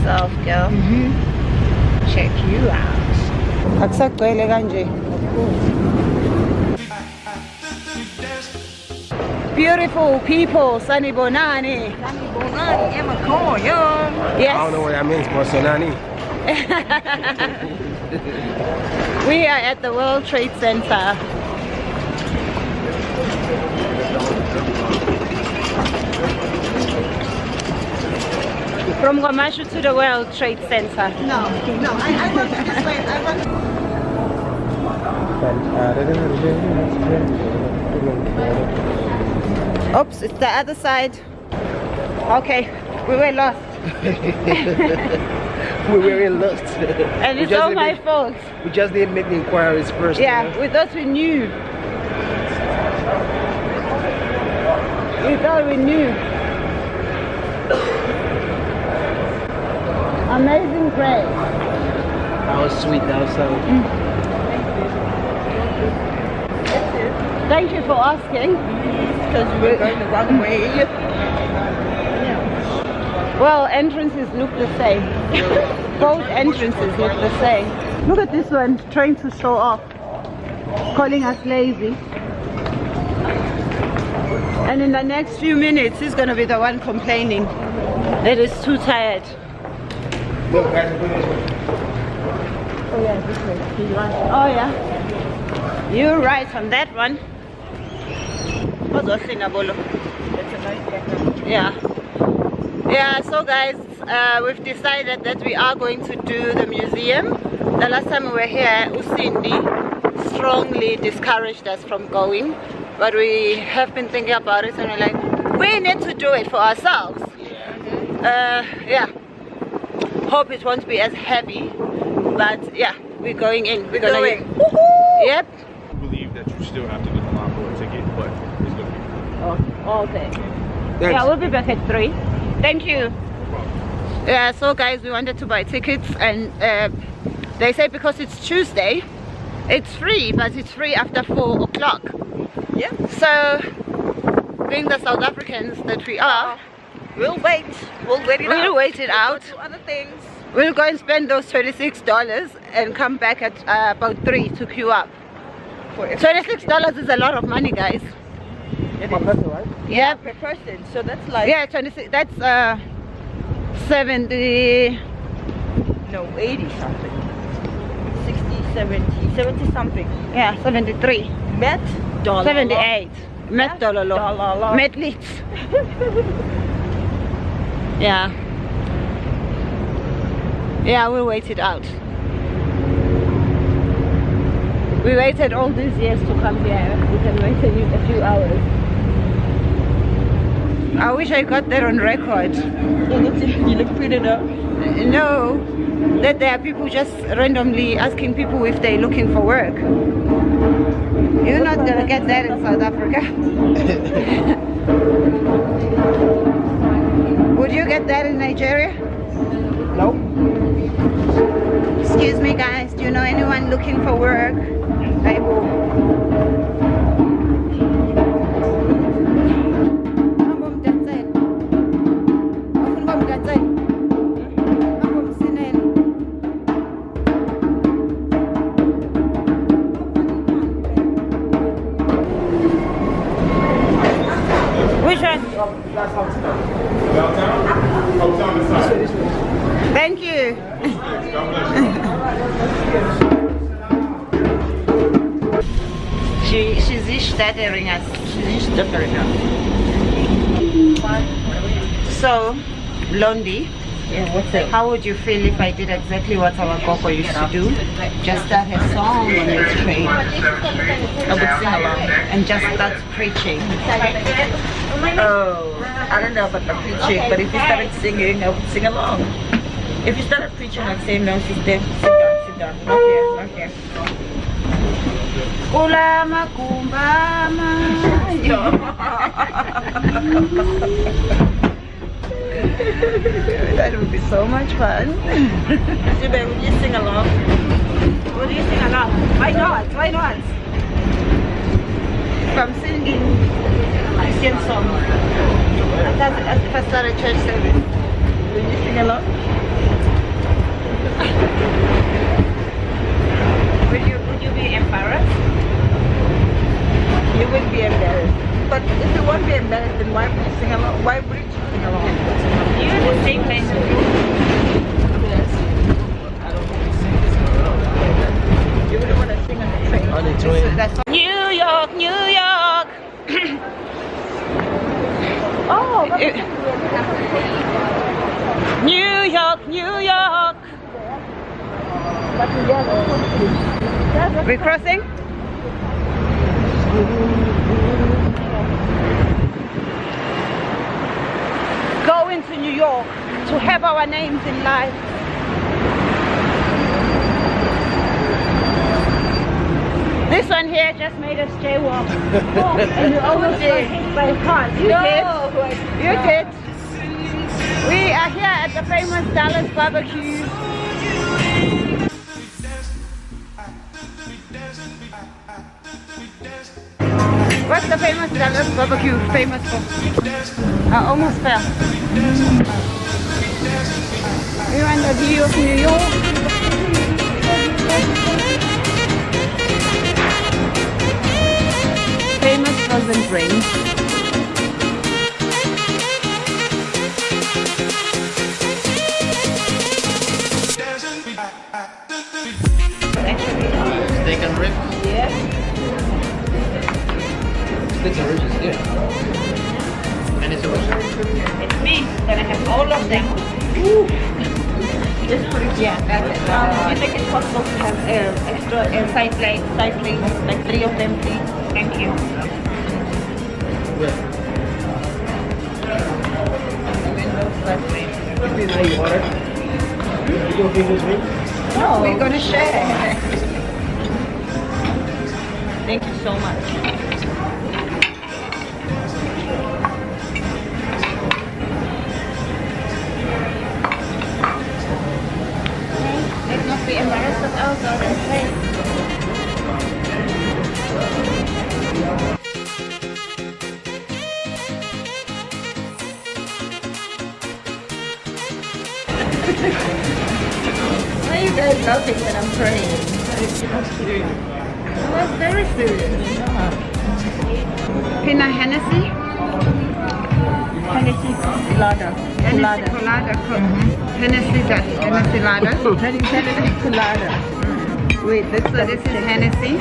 yourself, girl. Check you out. Akusagcwele kanje. Beautiful people, sanibonani. Sanibonani, emakhaya. Yes. I don't know what that means, but Sonani. We are at the World Trade Center. From KwaMashu to the World Trade Center. No, I want this way. I want. Oops, it's the other side. Okay, we were lost. We were in lost. And it's all my fault. We just didn't make the inquiries first. Yeah, we thought we knew. We thought we knew. Amazing grace. That was sweet. That was so. Thank you for asking. Because we're going the wrong way. Well, entrances look the same. Both entrances look the same. Look at this one, trying to show off, calling us lazy. And in the next few minutes, he's going to be the one complaining that he's too tired. Look, guys, Oh yeah, this way. Oh yeah. You're right on that one. What's the thing, Abolo? That's a nice background. Yeah. Yeah, so guys, we've decided that we are going to do the museum. The last time we were here, Usindi strongly discouraged us from going. But we have been thinking about it and we're like, we need to do it for ourselves. Yeah. Hope it won't be as heavy. But yeah, we're going in. We're going. Yep. I believe that you still have to get the line for a ticket, but it's going to be free. Oh, okay. Yeah, we'll be back at 3. Thank you. Yeah, so guys, we wanted to buy tickets and they say because it's Tuesday, it's free, but it's free after 4 o'clock. Yeah. So, being the South Africans that we are, We'll wait. We'll wait it out. we'll wait it out. We'll do other things. We'll go and spend those $26 and come back at about 3 to queue up. $26 is a lot of money, guys. per person, right? Yeah, Per person. So that's like. yeah, 26. That's 70. No, 80 something. 60, 70 something. Yeah, 73. Met dollar. 78. Met dollar. Dollar. Met leads. Yeah. Yeah, we'll wait it out. We waited all these years to come here. We can wait a few hours. I wish I got that on record. You look pretty though. No, that there are people just randomly asking people if they're looking for work. You're not gonna get that in South Africa. Would you get that in Nigeria? No. Excuse me guys, do you know anyone looking for work? I hope. Which one? Thank you. She's stuttering us. She's stuttering us. So, Londi, Yeah, what's that? how would you feel if I did exactly what our Gogo used to do? Just start a song on this train I would sing along. and just start preaching. Oh, I don't know about the preaching, but if you started singing, I would sing along. If you started preaching, I'd say no, sister, sit down, not here, not here. Kulama kumbama. That would be so much fun. Sister, would you sing along? What do you sing along? Why not? Why not? If I'm singing Christian songs, as if I start a church service. Will you sing along? Would you be embarrassed? You will be embarrassed. But if you won't be embarrassed, then why would you sing along? Why would you sing along? You're the same place as you. You wouldn't want to sing on the train. On the train. That's New York, New York. Oh, New York, New York. We're crossing? Going to New York to have our names in life. This one here just made us jaywalk. Oh, and you almost got hit by a car. You did. You did. We are here at the famous Dallas barbecue. What's the famous Dallas barbecue famous for? I almost fell. We're on the view of New York. Famous frozen drinks. Steak and ribs? yes. Steak and ribs is good. And it's yours. It's me that I have all of them. Just put it, yeah, that's it. Do you think it's possible to have extra side plates, like 3 of them, please? Thank you. Yeah. You order? You go give this me? No, we're gonna share. Thank you so much. Let's not be embarrassed of ourselves and say. Why are you guys laughing when I'm praying? I was very serious. Pina Hennessy? Hennessy Colada. Hennessy Colada. Hennessy that. Hennessy Lada. Hennessy Colada. Wait, So this is Hennessy.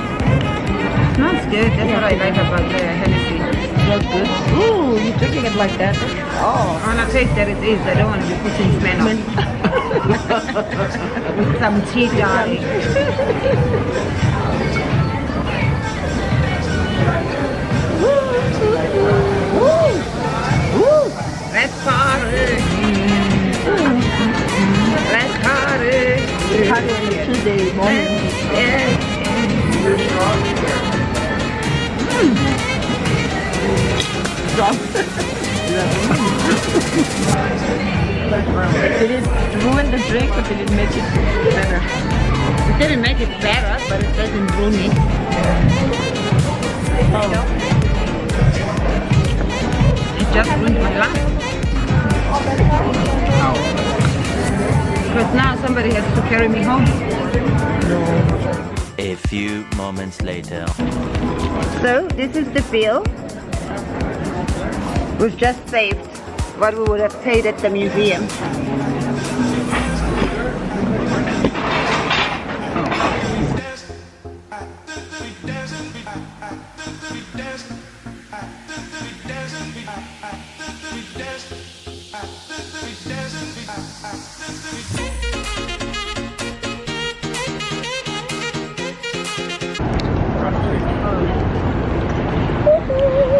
Smells good. That's what I like about the Hennessy. smells good. Ooh, you're drinking it like that? Oh. I want to taste that it is. I don't want to be putting smell on. With some tea garlic. Let's party. Let's party. Party on a Tuesday morning. Did it ruin the drink or did it make it better? It didn't make it better, but it doesn't ruin it. Oh. It just ruined my life. Because now somebody has to carry me home. A few moments later. So this is the bill. We've just saved what we would have paid at the museum.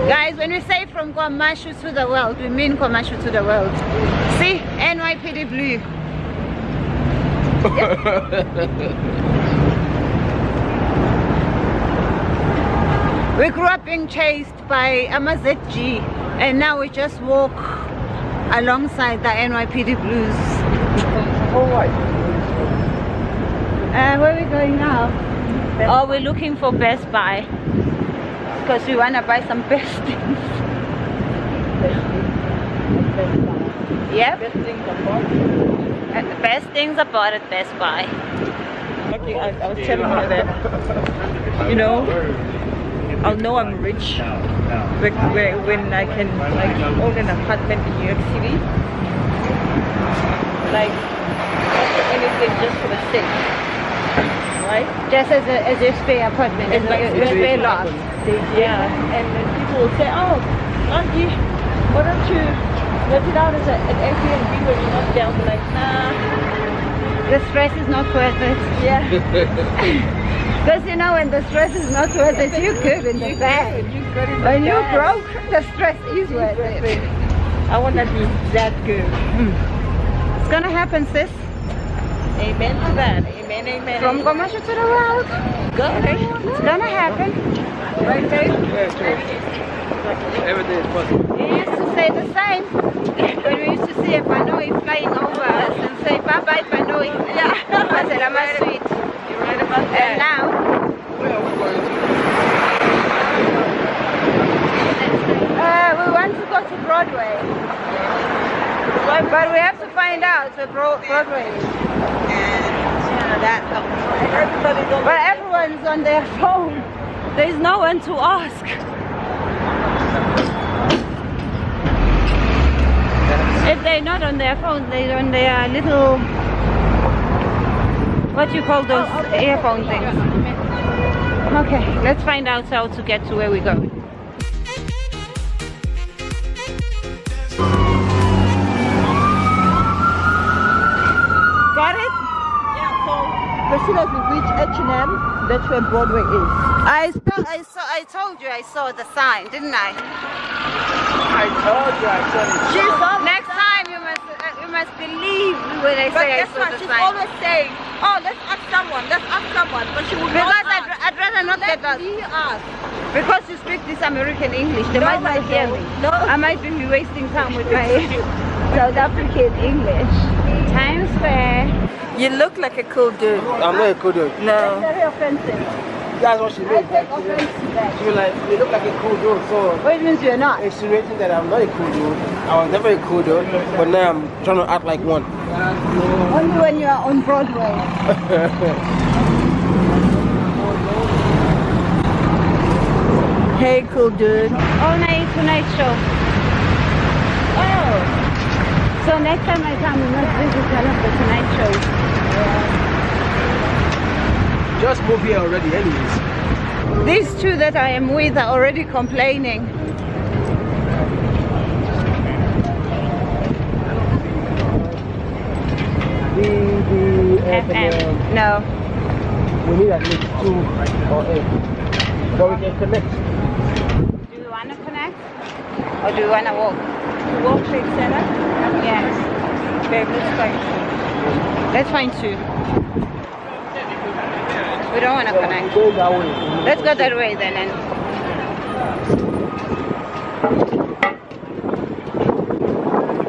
Guys, when we say from KwaMashu to the world, we mean KwaMashu to the world. See? NYPD blue. We grew up being chased by 𝙏𝙝𝙧 and now we just walk alongside the NYPD blues. Where are we going now? Oh, we're looking for Best Buy because we want to buy some best things. Yep. Best things of all. And the best things are bought at Best Buy. Okay, I was telling her that, you know, I'll know I'm rich when I can like own an apartment in New York City. Like, not for anything, just for the sake, right? Just as a spare apartment, as a spare lot. Yeah, and then people will say, oh, Auntie, why don't you rent it out as an Airbnb when you're not there? I'll be like, nah. The stress is not worth it. Yeah. Because you know, when the stress is not worth it, you're good in the bag. When you're broke, the stress is worth it. I want to be that good. It's gonna happen, sis. Amen to that. Amen, amen. From KwaMashu to the world. Good. It's gonna happen. Right, babe? Yeah, true. Everything is possible. We used to say the same when we used to see a Panoi flying over us and say bye-bye Panoi. Yeah. Maselama sweet. You're right about that. And now, Where are we going to? we want to go to Broadway. But we have to find out where Broadway is. That everybody's on. But everyone's on their phone. There's no one to ask. If they're not on their phones, they're on their little, what do you call those earphone things? Okay, let's find out how to get to where we're going. Got it? Yeah, so as soon as we reach H&M, that's where Broadway is. I told you I saw the sign, didn't I? I told you I saw it. Next time you must believe me when I say I saw the She's sign. always saying, oh, let's ask someone, but she will Because not ask. I'd rather not get that. Me ask. Because you speak this American English, they might not hear me. No. I might be wasting time with my South African English. Times Square. You look like a cool dude. I'm not a cool dude. No. Very offensive. That's what she I means. take offense to that. She was like, you look like a cool dude, so What means you're not? insinuating that I'm not a cool dude. I was never a cool dude, but now I'm trying to act like one. Only when you are on Broadway. Hey, cool dude. All night tonight show. Oh. So next time I come, we must visit one of the Tonight shows. Just move here already anyways. These two that I am with are already complaining. The FM. No. we need at least 2 or 8. But we can connect. Do you want to connect? Or do you want to walk? World Trade Center? Yes. Babe, let's find 2. We don't want to connect. Go that way. Let's go that way then.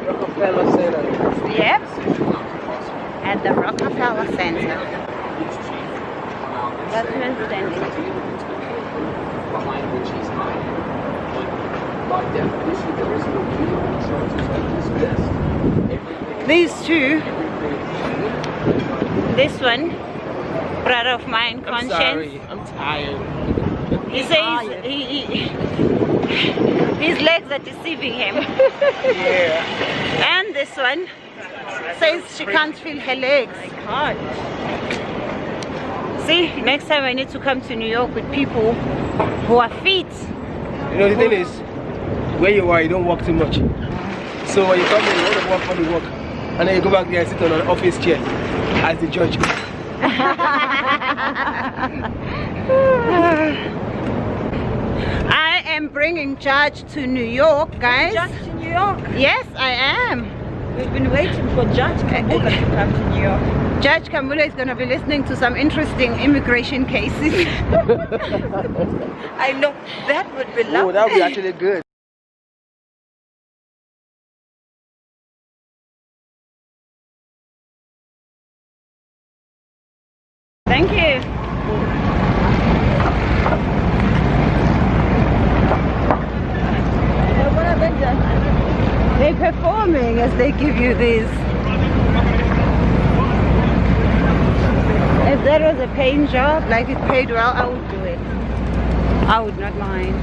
Rockefeller Center. Yep. At the Rockefeller Center. That's standing. These two, this one, brother of mine, Conscience. Sorry, I'm tired. He says his legs are deceiving him. Yeah. And this one says she can't feel her legs. God. See, next time I need to come to New York with people who are fit. You know the thing is, where you are, you don't walk too much. So when you come in, you want to walk on the walk. And then you go back there and sit on an office chair as the judge. I am bringing Judge to New York, guys. Judge to New York. Yes, I am. We've been waiting for Judge Kambula to come to New York. Judge Kambula is going to be listening to some interesting immigration cases. I know. That would be lovely. Oh, that would be actually good. Thank you. They're performing as they give you these that was a paying job, like it paid well, I would do it. I would not mind.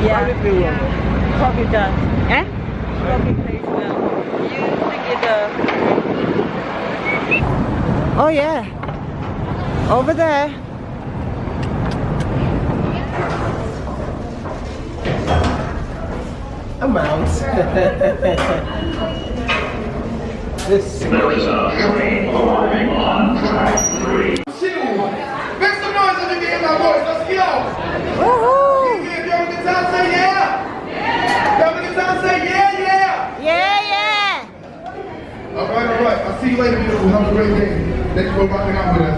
Yeah. Probably does. Eh? Probably pays well. You think it Oh yeah. Over there. I'm out. This. There is a train arriving on track 3. Make some noise if you can hear my voice. Let's go. Woohoo! If you're on the guitar, say yeah. If you're on the guitar, say yeah, yeah. Yeah, yeah. All right. I'll see you later, beautiful. Have a great day. Thank you for rocking out with us.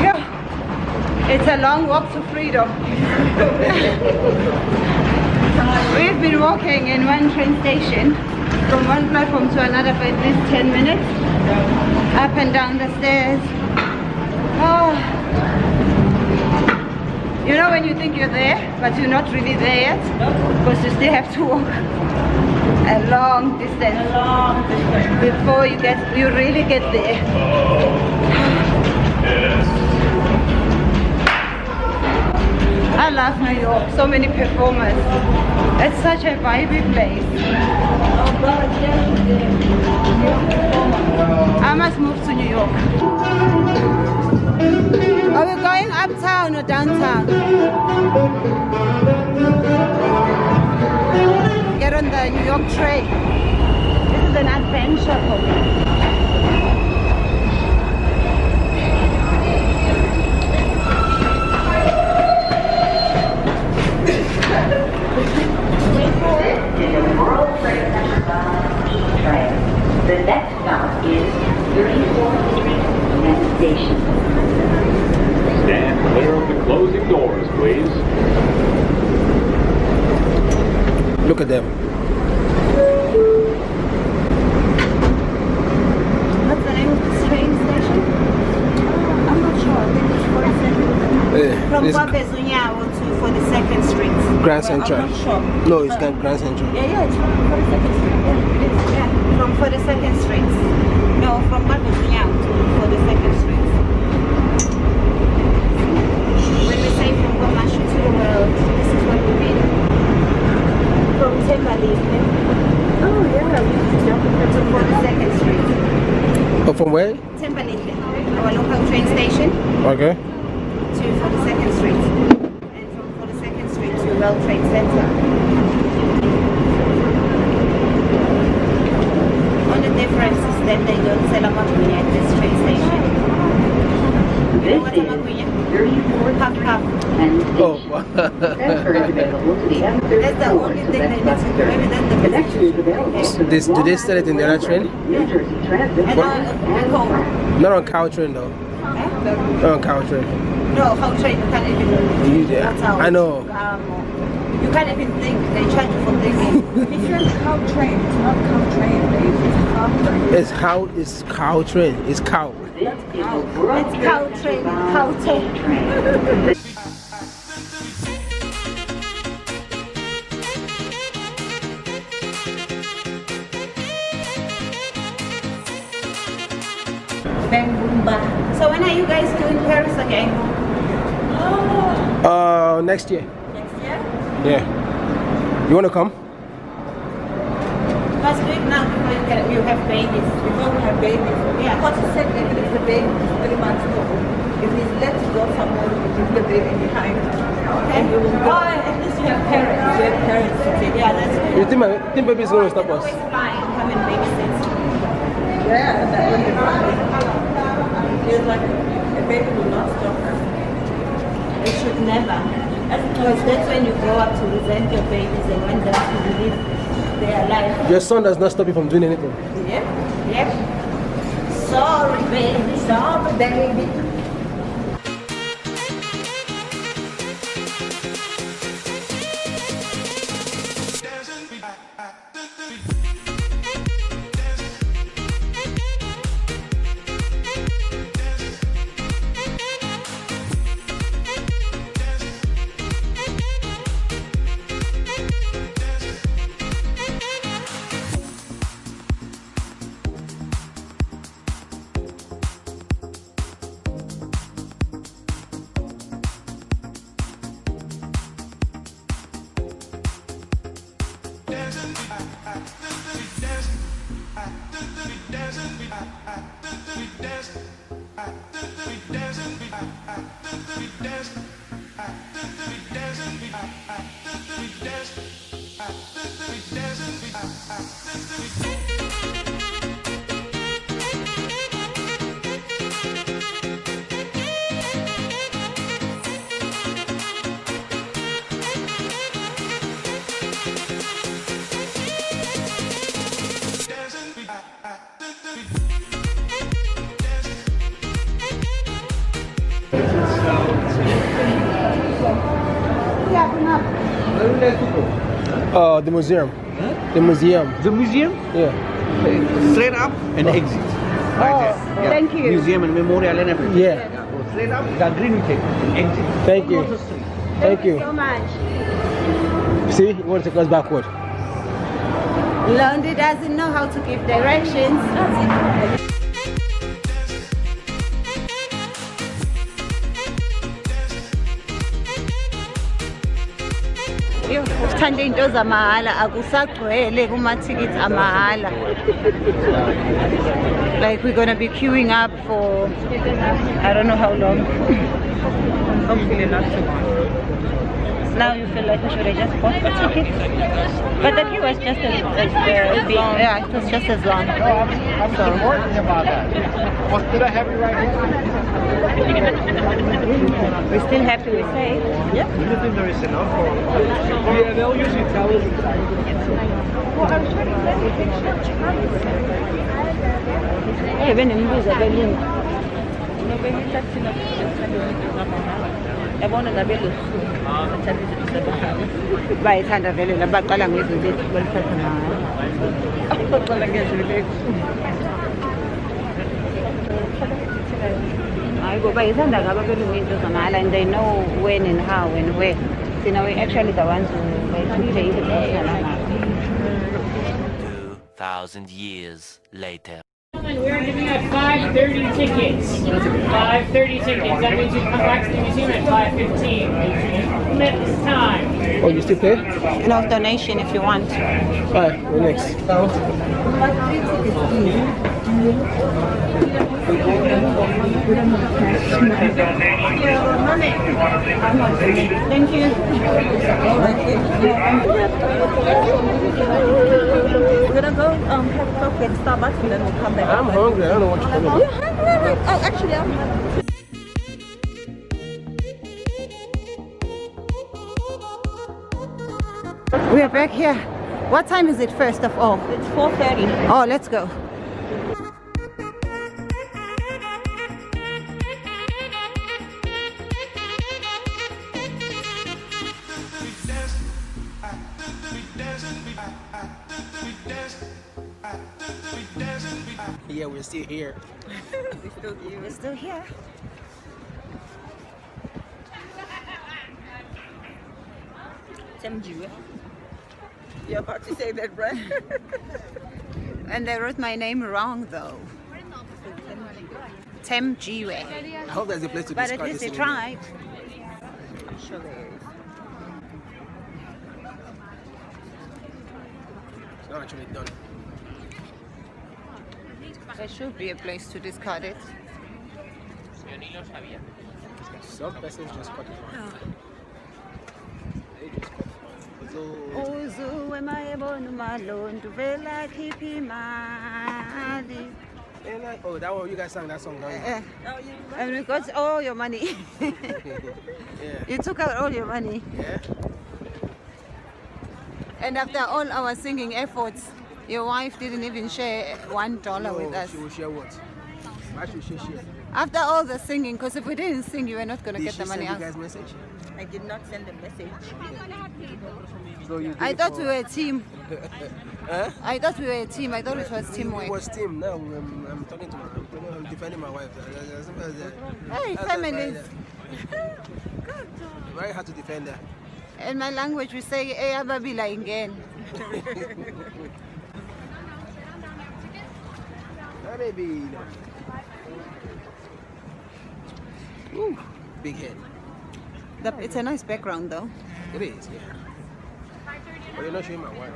Yeah. It's a long walk to freedom. We've been walking in one train station from one platform to another for at least 10 minutes. Up and down the stairs. Oh. You know when you think you're there, but you're not really there yet? Because you still have to walk a long distance before you really get there. I love New York, so many performers. It's such a vibey place. I must move to New York. Are we going uptown or downtown? Get on the New York train. This is an adventure for me. The next stop is 34th Street Penn Station. Stand clear of the closing doors, please. Look at them. What's the name of this train station? I'm not sure. I think it's 42nd. From This KwaMashu to 42nd Street. Grand Central. I'm not sure. No, it's Grand Central. Yeah, it's from 42nd Street. Yeah, it is. Yeah, from 42nd Street. No, from KwaMashu to 42nd Street. When we say from KwaMashu to the world, this is what we mean. From Thenjiwe. Oh yeah, we jump to 42nd Street. Oh, from where? Thenjiwe, our local train station, Okay. to 42nd Street. And from 42nd Street to World Trade Center. Only difference is that they don't sell a makunya at this train station. You know what's a makunya? 34th Half. Penn Station. Oh. Transfer is available to the That's the M34 only to thing that Best needs to do. Maybe that's the Connection is available. Do they sell it in the other train? New Jersey Transit And and home. Not on cow train though. Not on cow train. No, how train you can't even I know. you can't even think. They charge you for thinking. It's just cow train. It's not cow train, babe. It's cow train. It's cow train. It's cow. This is a It's cow train. Cow train. So when are you guys doing Paris again? Next year. Next year? Yeah. You wanna come? Let's do it now before you have babies. Before we have babies. Yeah. What you said, even if the baby is 3 months old, if he's let to go somewhere, we leave the baby behind. Okay. And we will go. Oh, at least you have parents. We have parents to take. Yeah, that's good. You think baby is gonna stop us? Always fly and come and babysit. Yeah, that would be fine. It's like a baby will not stop her. It should never. Because that's when you grow up to resent your babies and want them to live their life. Your son does not stop you from doing anything. Yep. Yep. Sorry, baby. Sorry, baby. The museum. The museum. The museum? Yeah. Straight up and exit. Right there. Yeah. Thank you. Museum and memorial and everything. Yeah. Go straight up, the green ticket, exit. Thank you. Thank you. So much. See, you want to take us backward. Londi doesn't know how to give directions. Uthanda into zamahala akusagcwele kuma-tickets amahala. Like we're gonna be queuing up for I don't know how long. Hopefully not too much. Now you feel like we should have just bought the ticket. But the queue was just as big. Yeah, it was just as long. I'm working about that. What did I have you right here? We're still happy we say. Yeah. Do you think there is enough? Yeah, they'll usually tell us. Hey, when you lose a balloon. Bayithanda vele la baqala ngezinto lethu balithatha ngayo. Baqala ngezinto lethu. Hayi ngoba bayithanda ngaba belungu into zamahala and they know when and how and where. You know, we actually the ones who pay the bill. 2,000 years later. We're giving out 5:30 tickets. 5:30 tickets. That means you come back to the museum at 5:15. Next time. Oh, you still pay? Enough donation if you want. Alright, we're next. Thank you. We're gonna go have coffee at Starbucks and then we'll come back. I'm hungry. I don't know what you're talking You're hungry? Oh, actually, I'm hungry. We are back here. What time is it first of all? It's 4:30. Oh, let's go. Yeah, we're still here. We're still here. Thenjiwe. You're about to say that, right? And they wrote my name wrong though. Thenjiwe. I hope there's a place to But discard at least this they in India. tried. I'm sure there is. It's not actually done. There should be a place to discard it. Some persons just cut it off. They just cut it off. So, Uzuwe mayebona umalondu vela khiphi imali. oh, that one, you guys sang that song, don't you? And we got all your money. Yeah. You took out all your money. Yeah. And after all our singing efforts, your wife didn't even share $1 with us. She will share what? Why should she share? After all the singing, because if we didn't sing, you were not going to Did get she the money send you out. guys message? I did not send a message. So you did I it thought for- we were a team. Huh? I thought we were a team. I thought it was It teamwork. was team. Now I'm talking to I'm defending my wife. Hey, families. Very hard to defend her. In my language, we say, "Hey, ababila again." Maybe. Ooh, big head. It's a nice background, though. It is, yeah. But you're not showing my wife.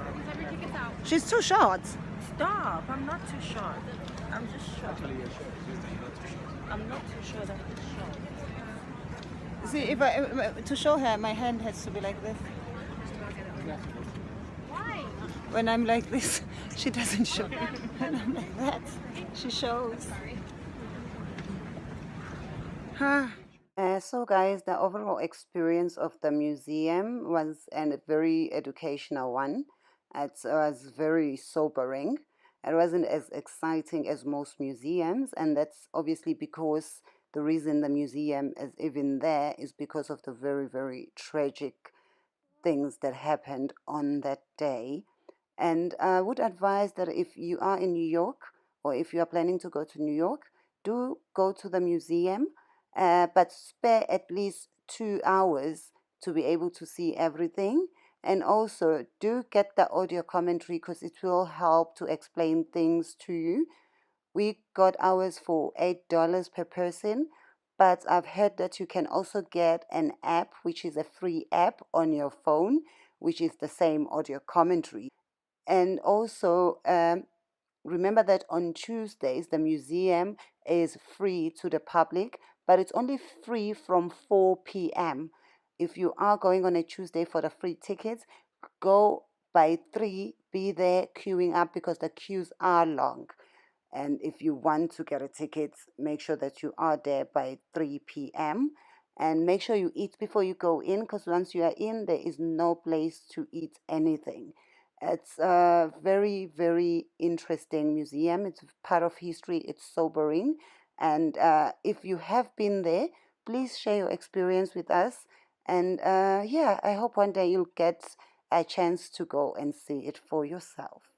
She's too short. Stop! I'm not too short. I'm just short. Actually, you're short. It's just that you're not too short. I'm not too short. I'm just short. See, if to show her, my hand has to be like this. Why? When I'm like this, she doesn't show. When I'm like that, she shows. So guys, the overall experience of the museum was a very educational one. It was very sobering. It wasn't as exciting as most museums, and that's obviously because the reason the museum is even there is because of the very, very tragic things that happened on that day. And I would advise that if you are in New York or if you are planning to go to New York, do go to the museum, but spare at least 2 hours to be able to see everything. And also do get the audio commentary because it will help to explain things to you. We got ours for $8 per person, but I've heard that you can also get an app, which is a free app on your phone, which is the same audio commentary. And also, remember that on Tuesdays, the museum is free to the public, but it's only free from 4 p.m. If you are going on a Tuesday for the free tickets, go by 3, be there queuing up because the queues are long. And if you want to get a ticket, make sure that you are there by 3 p.m. And make sure you eat before you go in, because once you are in, there is no place to eat anything. It's a very, very interesting museum. It's part of history. It's sobering. And if you have been there, please share your experience with us. And yeah, I hope one day you'll get a chance to go and see it for yourself.